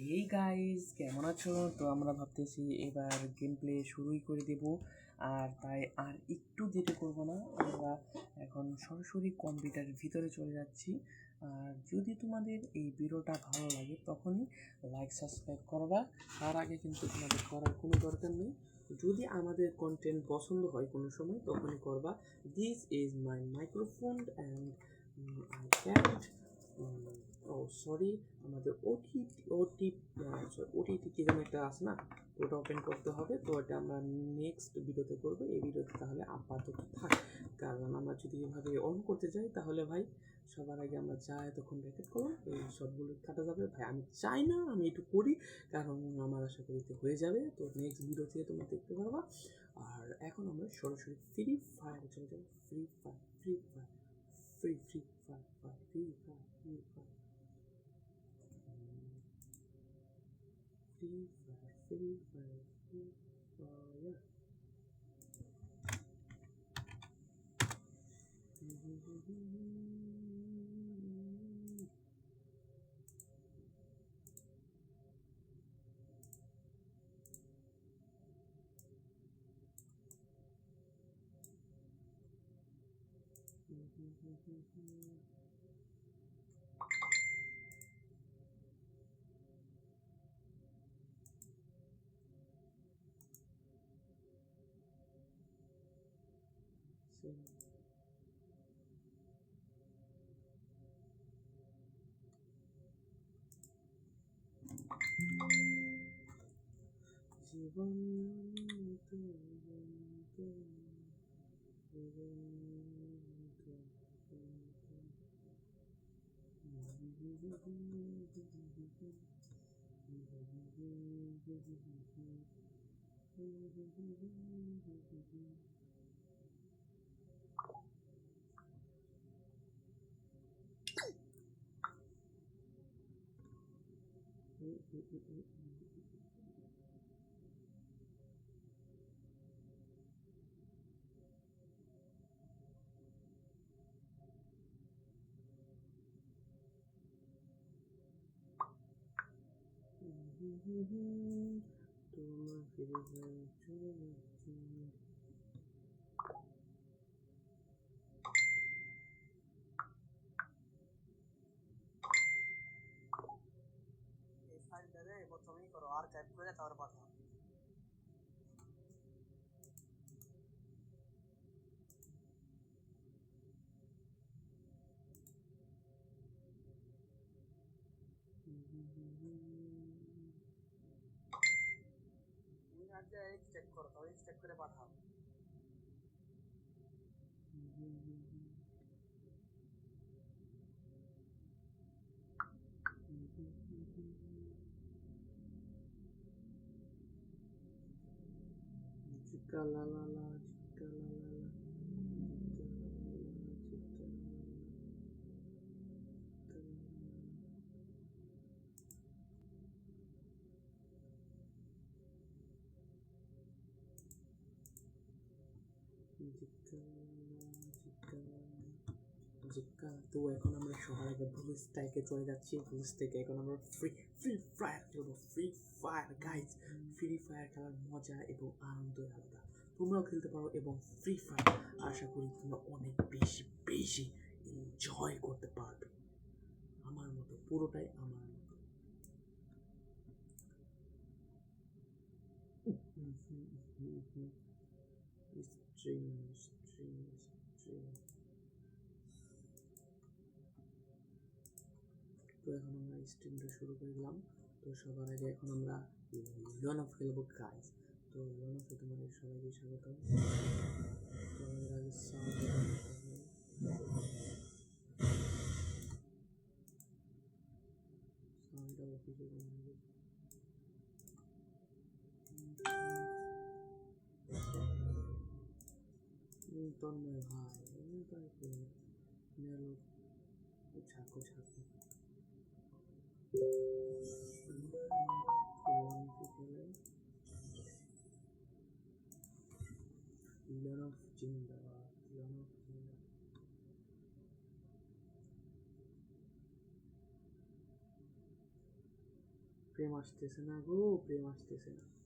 এই গাইস কেমন আছো? তো আমরা ভাবতেছি এবার গেম প্লে শুরুই করে দেব। আর তাই আর একটু দেরি করব না, আমরা এখন সরাসরি কম্পিউটারের ভিতরে চলে যাচ্ছি। আর যদি তোমাদের এই ভিডিওটা ভালো লাগে তখনই লাইক সাবস্ক্রাইব করবা, তার আগে কিন্তু তোমাদের করার কোনো দরকার নেই। যদি আমাদের কন্টেন্ট পছন্দ হয় কোনো সময় তখনই করবা। This is my microphone and I can't ও সরি, আমাদের ওটিটি কি যেন একটা আছে না, ওটা ওপেন করতে হবে। তো এটা আমরা নেক্সট ভিডিওতে করবো। এই ভিডিওতে তাহলে আপাতত থাক, কারণ আমরা যদি এভাবে অন করতে যাই তাহলে ভাই সবার আগে আমরা যা এতক্ষণ রেকর্ড করলাম এই সবগুলো কাটা যাবে। ভাই আমি চাই না আমি একটু করি, কারণ আমার আশা করি হয়ে যাবে। তো নেক্সট ভিডিও থেকে তোমরা দেখতে পারবা। আর এখন আমরা সরাসরি ফ্রি ফায়ার চলে যাবো। Free fire free fire free free fire free fire free fire Free Fire, Free Fire, Free Fire. জীবন তোমার ফিরে চলে যাচ্ছি। এই ফাইলটারে প্রথমেই করো আর্কাইভ করে তারপর পাঠাও। তুমি আগে এক্সট্রাক্ট করো, তারপর এক্সট্রাক্ট করে পাঠাও। Chica la la la, chica la la la, chica la la la, chica la la la. তো এখন আমরা সবার আগে ব্লু স্টাইকে চলে যাচ্ছি। ব্লু স্টাইকে এখন আমরা ফ্রি ফায়ার খেলবো। Free fire guys, free fire খেলার মজা এবং আনন্দই আলাদা। তোমরাও খেলতে পারো এবং ফ্রি ফায়ার আশা করি তোমরা অনেক বেশি বেশি এনজয় করতে পারবে আমার মতো, পুরোটাই আমার মতো। Stream stream stream. তো এখন আমরা স্ট্রিমটা শুরু করে দিলাম। তো সবার আগে এখন আমরা লিওন অফ খেলবো গাইজ। তো লিওন অফে তোমাদের সবাইকে স্বাগত। তো আমাদের আগে সাউন্ডটা কিছু তন্ময় ভাই মেলো ছাকো ছাকো খেলে লিওন অফ জিন্দাবাদ, লিওন অফ জিন্দাবাদ। প্রেম আসতেছে না গো, প্রেম আসতেছে না।